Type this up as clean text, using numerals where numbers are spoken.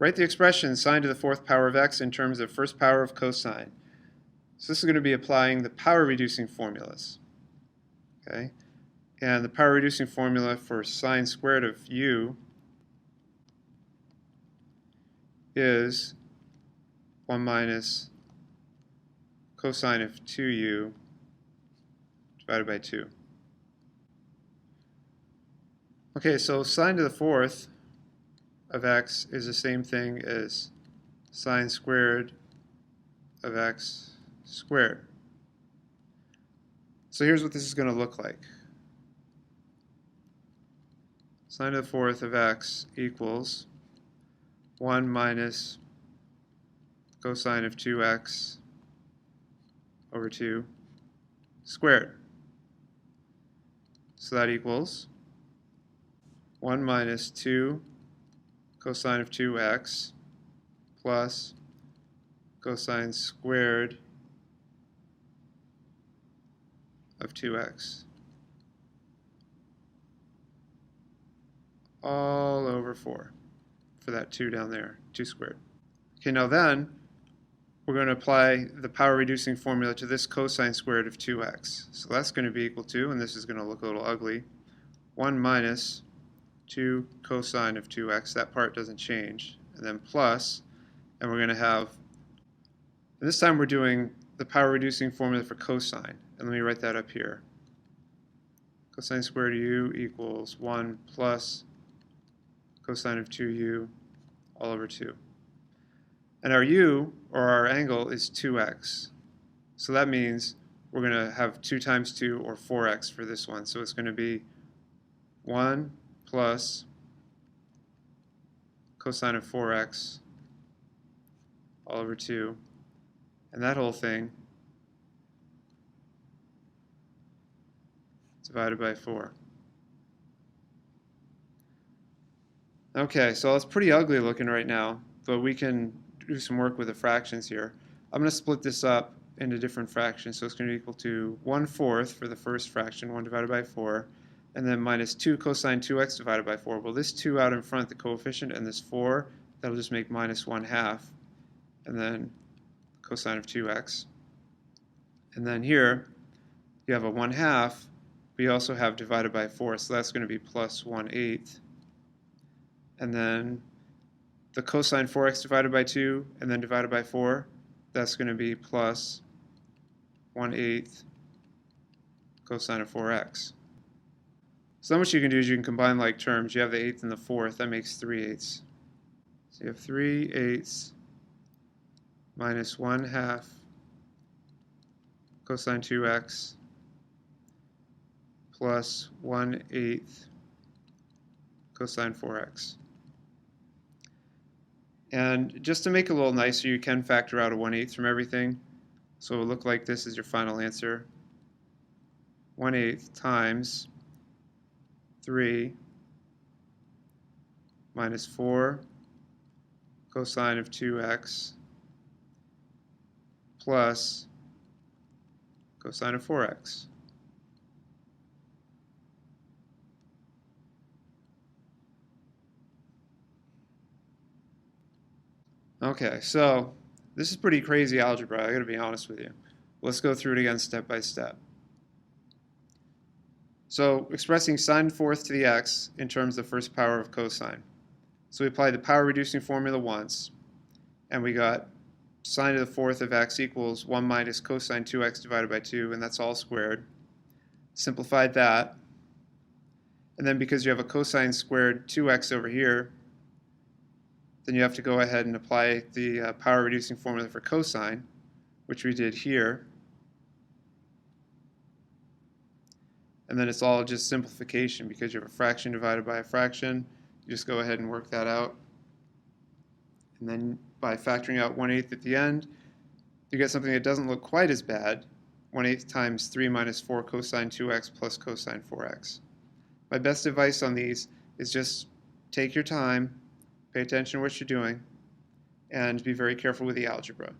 Write the expression sine to the fourth power of x in terms of first power of cosine. So this is going to be applying the power reducing formulas. Okay? And the power reducing formula for sine squared of u is 1 minus cosine of 2u divided by 2. Okay, so sine to the fourth of x is the same thing as sine squared of x squared. So here's what this is going to look like. Sine to the fourth of x equals 1 minus cosine of 2x over 2 squared. So that equals 1 minus 2 cosine of 2x plus cosine squared of 2x all over 4 for that 2 down there, 2 squared. Okay, now then we're going to apply the power reducing formula to this cosine squared of 2x. So that's going to be equal to, and this is going to look a little ugly, 1 minus 2 cosine of 2x, that part doesn't change, and then plus, and we're going to have, and this time we're doing the power reducing formula for cosine, and let me write that up here. Cosine squared of u equals 1 plus cosine of 2u all over 2. And our u, or our angle, is 2x. So that means we're going to have 2 times 2, or 4x for this one. So it's going to be 1 plus cosine of 4x all over 2. And that whole thing divided by 4. Okay, so it's pretty ugly looking right now, but we can do some work with the fractions here. I'm going to split this up into different fractions, so it's going to be equal to 1/4 for the first fraction, 1 divided by 4, and then minus 2 cosine 2x divided by 4. Well, this 2 out in front, the coefficient, and this 4, that'll just make minus 1/2, and then cosine of 2x. And then here, you have a 1/2, but you also have divided by 4, so that's going to be plus 1/8. And then the cosine 4x divided by 2 and then divided by 4, that's going to be plus 1/8 cosine of 4x. So then what you can do is you can combine like terms. You have the 1/8 and the 4th, that makes 3/8. So you have 3/8 minus 1/2 cosine 2x plus 1/8 cosine 4x. And just to make it a little nicer, you can factor out a 1/8 from everything. So it will look like this is your final answer. 1/8 times 3 minus 4 cosine of 2x plus cosine of 4x. Okay, so this is pretty crazy algebra, I gotta be honest with you. Let's go through it again step by step. So expressing sine fourth to the x in terms of the first power of cosine. So we applied the power reducing formula once, and we got sine to the fourth of x equals 1 minus cosine 2x divided by 2, and that's all squared. Simplified that, and then because you have a cosine squared 2x over here, then you have to go ahead and apply the power reducing formula for cosine, which we did here. And then it's all just simplification because you have a fraction divided by a fraction. You just go ahead and work that out. And then by factoring out 1/8 at the end, you get something that doesn't look quite as bad. 1/8 times 3 minus 4 cosine 2x plus cosine 4x. My best advice on these is just take your time, pay attention to what you're doing, and be very careful with the algebra.